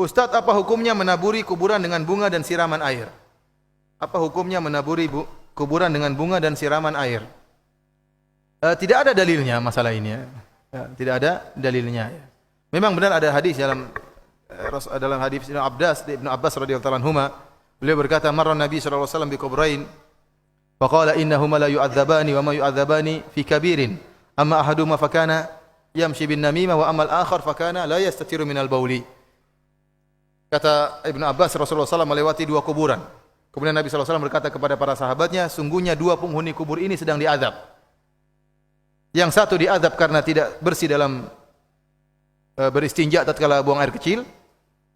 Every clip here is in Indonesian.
Ustadz, apa hukumnya menaburi kuburan dengan bunga dan siraman air? Apa hukumnya menaburi kuburan dengan bunga dan siraman air? Tidak ada dalilnya masalah ini. Ya, tidak ada dalilnya. Memang benar ada hadis dalam hadis Ibnu Abbas radhiyallahu anhuma, beliau berkata, "Marra Nabi sallallahu alaihi wasallam bi qubrain, fa qala innahuma la yu'adzabani wa ma yu'adzabani fi kabirin. Amma ahaduhuma fa kana yamshi bin namimah wa amma al-akhar fa kana la yastatiru min al-bauli." Kata Ibnu Abbas, Rasulullah SAW melewati dua kuburan. Kemudian Nabi SAW berkata kepada para sahabatnya, sungguhnya dua penghuni kubur ini sedang diazab. Yang satu diazab karena tidak bersih dalam beristinja tatkala buang air kecil,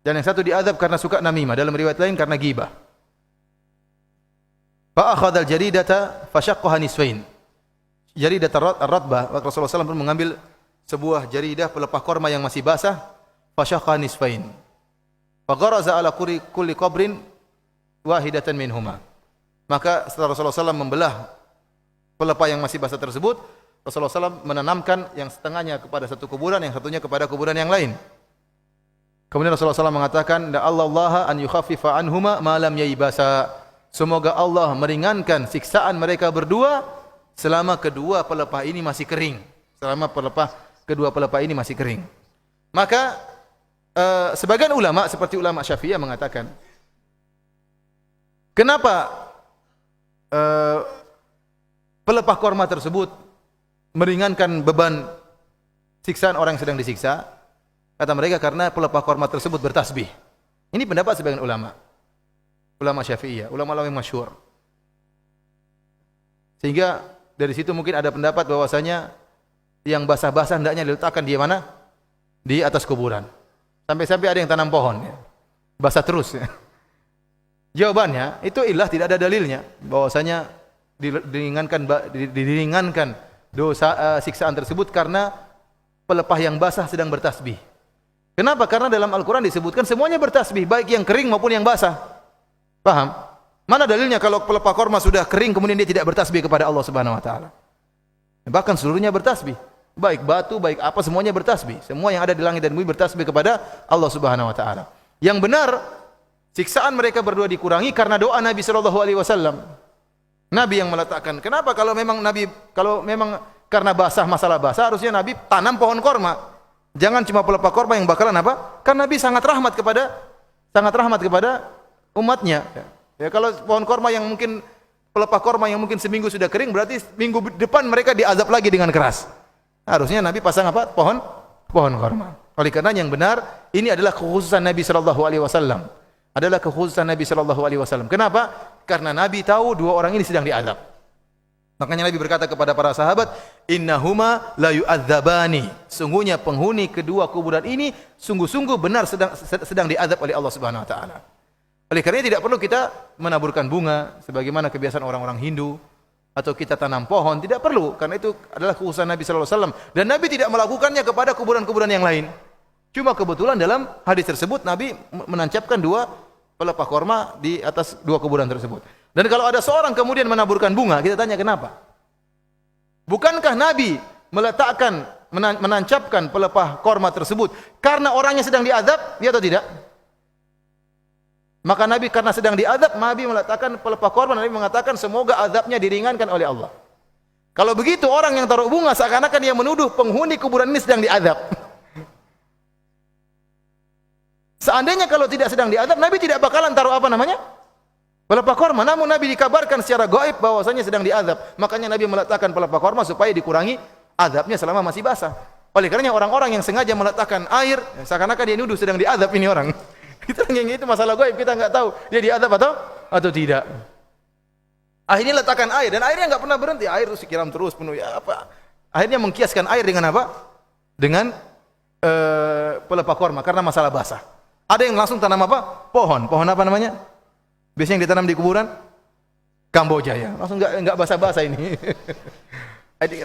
dan yang satu diazab karena suka namimah, dalam riwayat lain karena ghibah. Fa akhadha al-jaridata fa shaqqaha nisfain. Jaridah ar-ratbah, Rasulullah SAW pun mengambil sebuah jaridah pelepah korma yang masih basah, fa shaqqaha nisfain. Fa gharaza ala kulli qabrin wahidatan minhuma. Maka setelah Rasulullah SAW membelah pelepah yang masih basah tersebut, Rasulullah SAW menanamkan yang setengahnya kepada satu kuburan, yang satunya kepada kuburan yang lain. Kemudian Rasulullah SAW mengatakan, "Da Allah an yukhaffifa anhuma ma lam yaibasa." Semoga Allah meringankan siksaan mereka berdua selama kedua pelepah ini masih kering. Selama kedua pelepah ini masih kering. Maka sebagian ulama seperti ulama Syafi'iyah mengatakan, kenapa pelepah korma tersebut meringankan beban siksaan orang yang sedang disiksa? Kata mereka karena pelepah korma tersebut bertasbih. Ini pendapat sebagian ulama Syafi'iyah, ulama yang masyhur. Sehingga dari situ mungkin ada pendapat bahwasanya yang basah-basah hendaknya diletakkan di mana? Di atas kuburan. Sampai-sampai ada yang tanam pohon, ya. Basah terus. Ya. Jawabannya itu tidak ada dalilnya bahwasanya diringankan dosa siksaan tersebut karena pelepah yang basah sedang bertasbih. Kenapa? Karena dalam Al-Quran disebutkan semuanya bertasbih, baik yang kering maupun yang basah. Paham? Mana dalilnya kalau pelepah korma sudah kering kemudian dia tidak bertasbih kepada Allah Subhanahu wa taala? Bahkan seluruhnya bertasbih. Baik batu, baik apa, semuanya bertasbih. Semua yang ada di langit dan bumi bertasbih kepada Allah Subhanahu wa taala. Yang benar, siksaan mereka berdua dikurangi karena doa Nabi sallallahu alaihi wasallam. Nabi yang meletakkan. Kenapa kalau memang karena masalah basah, harusnya Nabi tanam pohon korma. Jangan cuma pelepah korma yang bakalan apa? Karena Nabi sangat rahmat kepada umatnya. Ya, kalau pohon korma yang mungkin pelepah korma yang mungkin seminggu sudah kering, berarti minggu depan mereka diazab lagi dengan keras. Harusnya Nabi pasang apa? Pohon korma. Oleh karena yang benar, ini adalah kekhususan Nabi sallallahu alaihi wasallam. Kenapa? Karena Nabi tahu dua orang ini sedang diazab. Makanya Nabi berkata kepada para sahabat, "Innahuma la yu'adzabani." Sungguhnya penghuni kedua kuburan ini sungguh-sungguh benar sedang diazab oleh Allah Subhanahu wa taala. Oleh karena tidak perlu kita menaburkan bunga sebagaimana kebiasaan orang-orang Hindu, atau kita tanam pohon, tidak perlu, karena itu adalah kekhususan Nabi sallallahu alaihi wasallam, dan Nabi tidak melakukannya kepada kuburan-kuburan yang lain. Cuma kebetulan dalam hadis tersebut Nabi menancapkan dua pelepah korma di atas dua kuburan tersebut. Dan kalau ada seorang kemudian menaburkan bunga, kita tanya kenapa? Bukankah Nabi menancapkan pelepah korma tersebut karena orangnya sedang diazab, ya atau tidak? Maka Nabi karena sedang diazab, Nabi meletakkan pelepah korban. Nabi mengatakan semoga azabnya diringankan oleh Allah. Kalau begitu orang yang taruh bunga seakan-akan dia menuduh penghuni kuburan ini sedang diazab. Seandainya kalau tidak sedang diazab, Nabi tidak bakalan taruh pelepah korma. Namun Nabi dikabarkan secara gaib bahwasanya sedang diazab. Makanya Nabi meletakkan pelepah korma supaya dikurangi azabnya selama masih basah. Oleh karenanya orang-orang yang sengaja meletakkan air, seakan-akan dia nuduh sedang diazab ini orang. Itu masalah gaib, kita nggak tahu dia diazab atau tidak. Akhirnya letakkan air, dan airnya nggak pernah berhenti, air terus disiram terus penuh, ya apa? Akhirnya mengkiaskan air dengan apa? Dengan pelepah korma karena masalah basah. Ada yang langsung tanam apa? Pohon apa namanya? Biasanya yang ditanam di kuburan Kamboja, ya. Langsung nggak basah-basah ini.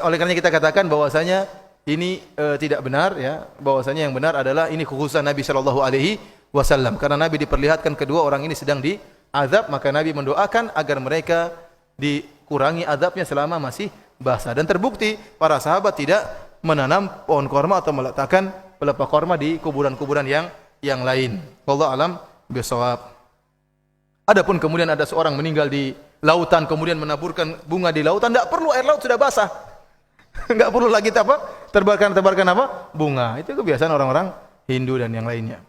Oleh karena kita katakan bahwasanya ini tidak benar, ya. Bahwasanya yang benar adalah ini kekhususan Nabi sallallahu alaihi wasallam. Karena Nabi diperlihatkan kedua orang ini sedang diazab, maka Nabi mendoakan agar mereka dikurangi azabnya selama masih basah. Dan terbukti para sahabat tidak menanam pohon korma atau meletakkan pelepah korma di kuburan-kuburan yang lain. Wallahu alam bisawab. Adapun kemudian ada seorang meninggal di lautan kemudian menaburkan bunga di lautan, tidak perlu, air laut sudah basah. Enggak perlu lagi apa? Tebarkan apa? Bunga. Itu kebiasaan orang-orang Hindu dan yang lainnya.